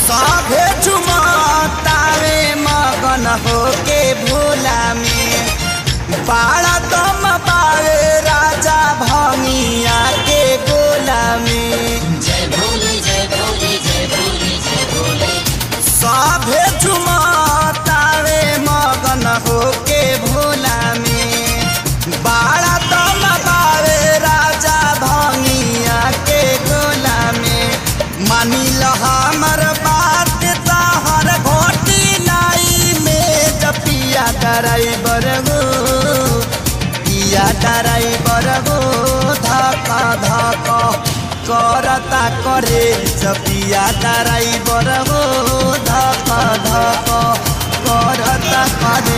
सभे झुमतावे मगन होके भोला में बाड़ा दम पावे राजा भंगिया के गोला में। जय भोले जय भोले जय भोले जय भोले। सभे झुमतावे मगन होके भोला में बाड़ा दम पावे राजा भंगिया के गोला में। मानिल हमर बात तहर घोटी नाई में जपिया ड्राइवर गो पिया ड्राइवर गो धक धक करता करे जपिया ड्राइवर गो धक धक करता करे।